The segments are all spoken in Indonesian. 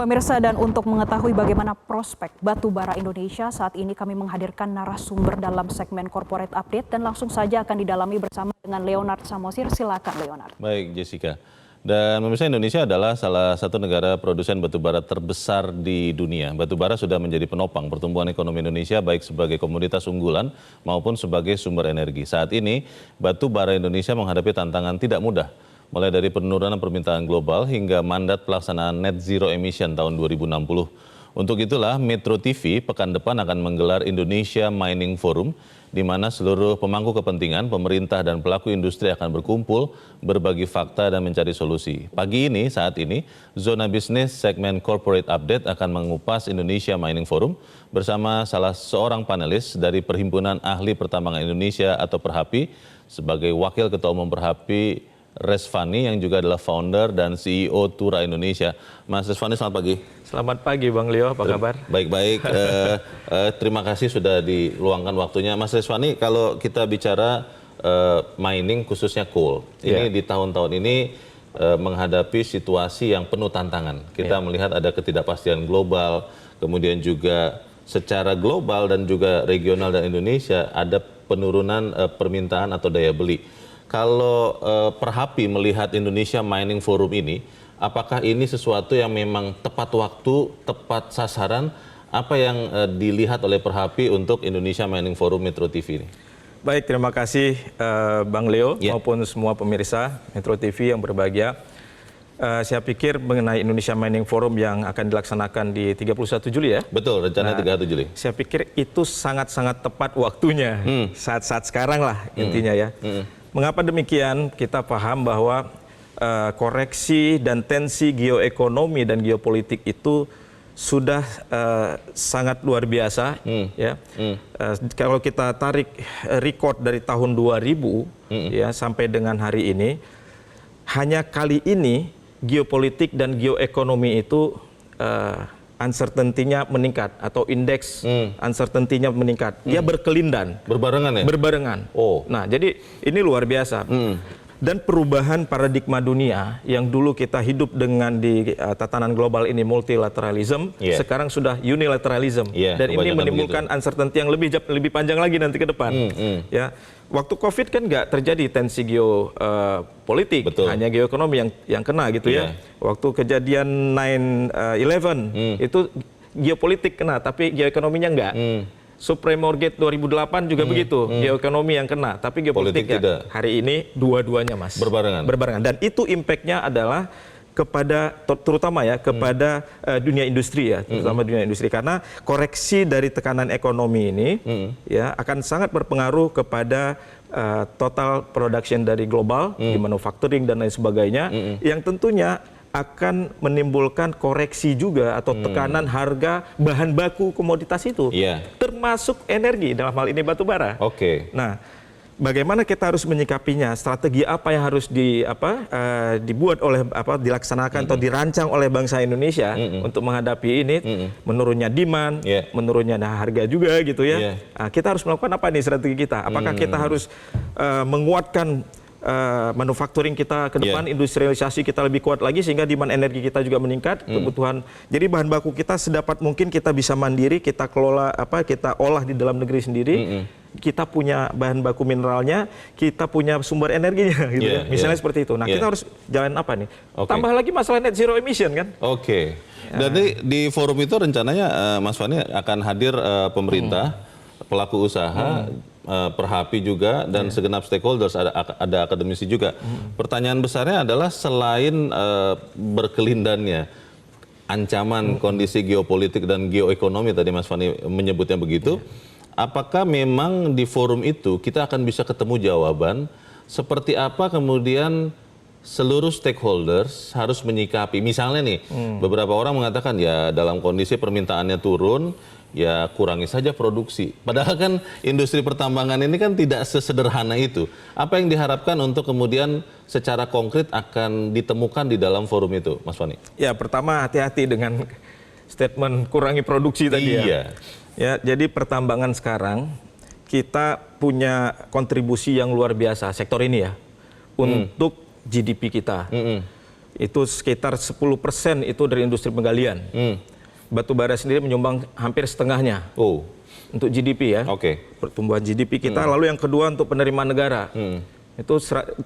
Pemirsa, dan untuk mengetahui bagaimana prospek batu bara Indonesia, saat ini kami menghadirkan narasumber dalam segmen Corporate Update dan langsung saja akan didalami bersama dengan Leonard Samosir. Silakan Leonard. Baik Jessica. Dan pemirsa, Indonesia adalah salah satu negara produsen batu bara terbesar di dunia. Batu bara sudah menjadi penopang pertumbuhan ekonomi Indonesia baik sebagai komoditas unggulan maupun sebagai sumber energi. Saat ini batu bara Indonesia menghadapi tantangan tidak mudah, mulai dari penurunan permintaan global hingga mandat pelaksanaan net zero emission tahun 2060. Untuk itulah Metro TV pekan depan akan menggelar Indonesia Mining Forum, di mana seluruh pemangku kepentingan, pemerintah dan pelaku industri akan berkumpul, berbagi fakta dan mencari solusi. Pagi ini, saat ini, Zona Bisnis segmen Corporate Update akan mengupas Indonesia Mining Forum bersama salah seorang panelis dari Perhimpunan Ahli Pertambangan Indonesia atau Perhapi, sebagai Wakil Ketua Umum Perhapi, Resvani, yang juga adalah founder dan CEO Tura Indonesia. Mas Resvani, selamat pagi. Selamat pagi Bang Leo, apa kabar? Baik-baik, terima kasih sudah diluangkan waktunya. Mas Resvani, kalau kita bicara mining khususnya coal, ini di tahun-tahun ini menghadapi situasi yang penuh tantangan. Kita melihat ada ketidakpastian global, kemudian juga secara global dan juga regional dan Indonesia ada penurunan permintaan atau daya beli. Kalau Perhapi melihat Indonesia Mining Forum ini, apakah ini sesuatu yang memang tepat waktu, tepat sasaran? Apa yang dilihat oleh Perhapi untuk Indonesia Mining Forum Metro TV ini? Baik, terima kasih Bang Leo maupun semua pemirsa Metro TV yang berbahagia. Saya pikir mengenai Indonesia Mining Forum yang akan dilaksanakan di 31 Juli ya. Betul, rencananya 31 Juli. Saya pikir itu sangat-sangat tepat waktunya, saat-saat sekarang lah intinya ya. Mengapa demikian? Kita paham bahwa koreksi dan tensi geoekonomi dan geopolitik itu sudah sangat luar biasa. Ya. Kalau kita tarik record dari tahun 2000 ya sampai dengan hari ini, hanya kali ini geopolitik dan geoekonomi itu uncertainty-nya meningkat atau indeks uncertainty-nya meningkat. Dia berkelindan. Berbarengan ya? Berbarengan. Oh. Nah, jadi ini luar biasa. Dan perubahan paradigma dunia yang dulu kita hidup dengan di tatanan global ini multilateralism, sekarang sudah unilateralism. Dan ini menimbulkan uncertainty yang lebih panjang lagi nanti ke depan. Ya. Waktu COVID kan nggak terjadi tensi geopolitik, hanya geoekonomi yang kena gitu ya. Waktu kejadian 9/11 itu geopolitik kena, tapi geoekonominya nggak. Supreme Mortgage 2008 juga begitu, geoekonomi yang kena, tapi geopolitik ya. Hari ini dua-duanya Mas. Berbarengan. Dan itu impact-nya adalah kepada terutama ya kepada dunia industri ya, terutama dunia industri, karena koreksi dari tekanan ekonomi ini ya akan sangat berpengaruh kepada total production dari global di manufacturing dan lain sebagainya, yang tentunya akan menimbulkan koreksi juga atau tekanan harga bahan baku komoditas itu, termasuk energi, dalam hal ini batu bara. Nah, bagaimana kita harus menyikapinya? Strategi apa yang harus dibuat oleh dilaksanakan atau dirancang oleh bangsa Indonesia untuk menghadapi ini? Menurunnya demand, menurunnya harga juga gitu ya. Nah, kita harus melakukan apa nih strategi kita? Apakah kita harus menguatkan manufacturing kita ke depan, industrialisasi kita lebih kuat lagi sehingga demand energi kita juga meningkat, kebutuhan. Jadi bahan baku kita sedapat mungkin kita bisa mandiri, kita kelola kita olah di dalam negeri sendiri. Kita punya bahan baku mineralnya, kita punya sumber energinya gitu ya. Misalnya seperti itu. Nah, kita harus jalan apa nih? Tambah lagi masalah net zero emission kan? Dan di forum itu rencananya Mas Fani akan hadir pemerintah, pelaku usaha, Perhapi juga, dan segenap stakeholders, ada akademisi juga. Pertanyaan besarnya adalah selain berkelindannya ancaman kondisi geopolitik dan geoekonomi, tadi Mas Fani menyebutnya begitu, apakah memang di forum itu kita akan bisa ketemu jawaban seperti apa kemudian seluruh stakeholders harus menyikapi? Misalnya nih, beberapa orang mengatakan ya dalam kondisi permintaannya turun, ya kurangi saja produksi. Padahal kan industri pertambangan ini kan tidak sesederhana itu. Apa yang diharapkan untuk kemudian secara konkret akan ditemukan di dalam forum itu, Mas Fani? Ya, pertama hati-hati dengan statement kurangi produksi tadi ya. Ya, jadi pertambangan sekarang kita punya kontribusi yang luar biasa sektor ini ya untuk GDP kita. itu sekitar 10% itu dari industri penggalian. Batu bara sendiri menyumbang hampir setengahnya. Untuk GDP ya, pertumbuhan GDP kita. Lalu yang kedua untuk penerimaan negara. Itu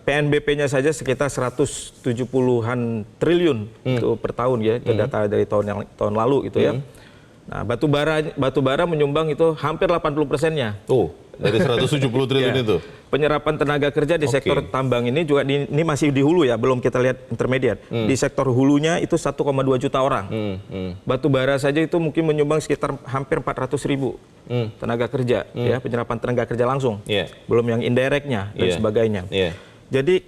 PNBP-nya saja sekitar 170-an triliun itu per tahun ya, itu data dari tahun lalu gitu ya. Nah, batu bara menyumbang itu hampir 80%-nya. Dari 170 triliun itu. Penyerapan tenaga kerja di sektor tambang ini juga ini masih di hulu ya, belum kita lihat intermediate. Di sektor hulunya itu 1,2 juta orang. Batu bara saja itu mungkin menyumbang sekitar hampir 400.000 tenaga kerja ya, penyerapan tenaga kerja langsung. Belum yang indirectnya dan sebagainya. Jadi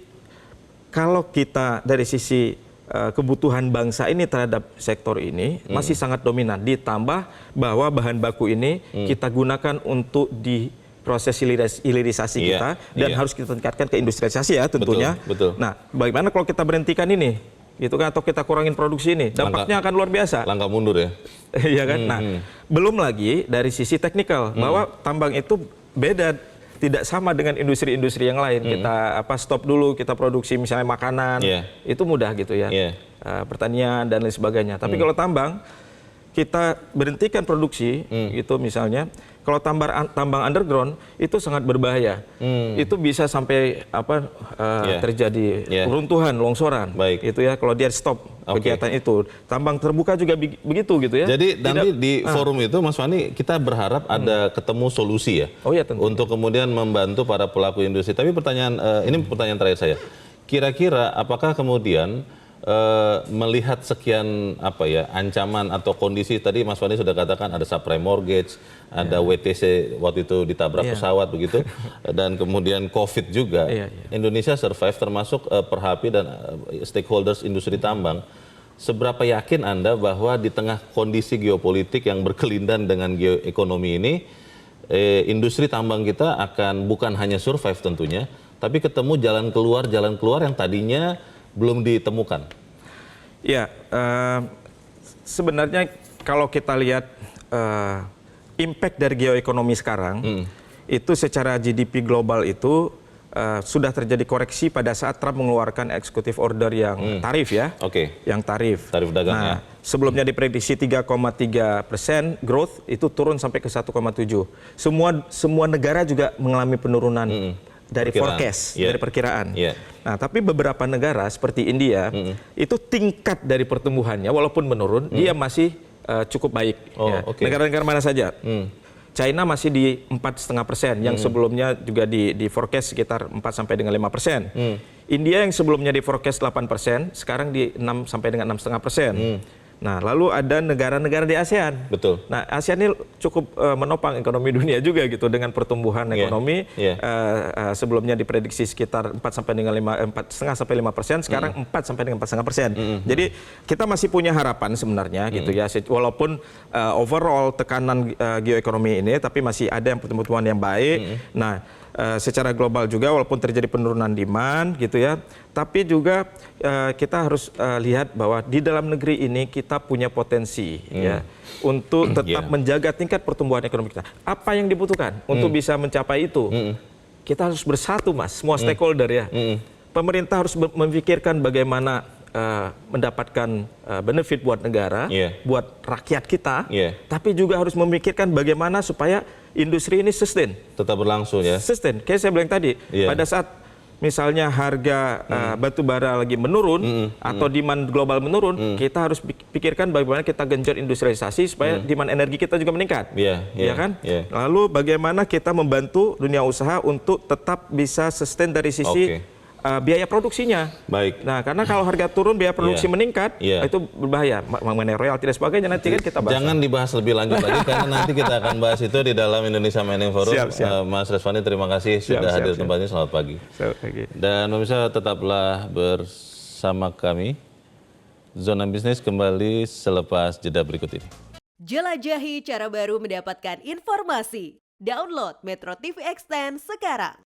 kalau kita dari sisi kebutuhan bangsa ini terhadap sektor ini masih sangat dominan, ditambah bahwa bahan baku ini kita gunakan untuk di proses hilirisasi kita dan harus kita tingkatkan ke industrialisasi ya tentunya. Nah, bagaimana kalau kita berhentikan ini, gitu kan, atau kita kurangin produksi ini, dampaknya akan luar biasa. Langkah mundur ya. Iya kan. Nah, belum lagi dari sisi teknikal bahwa tambang itu beda. Tidak sama dengan industri-industri yang lain. Kita stop dulu, kita produksi misalnya makanan, itu mudah gitu ya. Pertanian dan lain sebagainya. Tapi kalau tambang, kita berhentikan produksi, gitu misalnya. Kalau tambang underground itu sangat berbahaya. Itu bisa sampai terjadi runtuhan, longsoran. Gitu ya. Kalau dia stop kegiatan itu, tambang terbuka juga begitu gitu ya. Jadi nanti di forum itu, Mas Fani, kita berharap ada ketemu solusi ya, tentu. Untuk kemudian membantu para pelaku industri. Tapi ini pertanyaan terakhir saya. Kira-kira apakah kemudian melihat sekian ancaman atau kondisi, tadi Mas Fani sudah katakan ada subprime mortgage, ada WTC waktu itu ditabrak pesawat begitu, dan kemudian COVID juga, Indonesia survive termasuk Perhapi dan stakeholders industri tambang. Seberapa yakin Anda bahwa di tengah kondisi geopolitik yang berkelindan dengan geoekonomi ini, industri tambang kita akan bukan hanya survive tentunya, tapi ketemu jalan keluar yang tadinya belum ditemukan? Ya, sebenarnya kalau kita lihat impact dari geoekonomi sekarang, itu secara GDP global itu sudah terjadi koreksi pada saat Trump mengeluarkan executive order yang tarif ya, yang tarif dagang. Nah, sebelumnya diprediksi 3,3% growth, itu turun sampai ke 1,7. Semua negara juga mengalami penurunan dari forecast, dari perkiraan. Nah, tapi beberapa negara seperti India, itu tingkat dari pertumbuhannya walaupun menurun, dia masih cukup baik. Negara-negara mana saja? China masih di 4,5%, yang sebelumnya juga di forecast sekitar 4 sampai dengan 5%. India yang sebelumnya di forecast 8%, sekarang di 6 sampai dengan 6,5%. Nah, lalu ada negara-negara di ASEAN. Betul. Nah, ASEAN ini cukup menopang ekonomi dunia juga gitu dengan pertumbuhan ekonomi. Sebelumnya diprediksi sekitar 4,5 sampai 5%, sekarang 4 sampai dengan 4,5%. Jadi kita masih punya harapan sebenarnya gitu ya. Walaupun overall tekanan geoekonomi ini, tapi masih ada yang pertumbuhan yang baik. Nah, secara global juga walaupun terjadi penurunan demand gitu ya, tapi juga kita harus lihat bahwa di dalam negeri ini kita punya potensi ya untuk tetap menjaga tingkat pertumbuhan ekonomi kita. Apa yang dibutuhkan untuk bisa mencapai itu? Kita harus bersatu, Mas, semua stakeholder ya. Pemerintah harus memikirkan bagaimana mendapatkan benefit buat negara, buat rakyat kita, tapi juga harus memikirkan bagaimana supaya industri ini sustain. Tetap berlangsung ya. Sustain. Kayak saya bilang tadi, pada saat misalnya harga batu bara lagi menurun atau demand global menurun, kita harus pikirkan bagaimana kita genjot industrialisasi supaya demand energi kita juga meningkat. Ya kan? Lalu bagaimana kita membantu dunia usaha untuk tetap bisa sustain dari sisi biaya produksinya. Baik. Nah, karena kalau harga turun, biaya produksi meningkat, itu berbahaya. Mengenai royalti dan sebagainya nanti kan kita bahas. Jangan dibahas lebih lanjut lagi karena nanti kita akan bahas itu di dalam Indonesia Mining Forum. Mas Resvani, terima kasih sudah hadir tempatnya. Selamat pagi. Dan pemirsa, tetaplah bersama kami. Zona Bisnis kembali selepas jeda berikut ini. Jelajahi cara baru mendapatkan informasi. Download Metro TV Extend sekarang.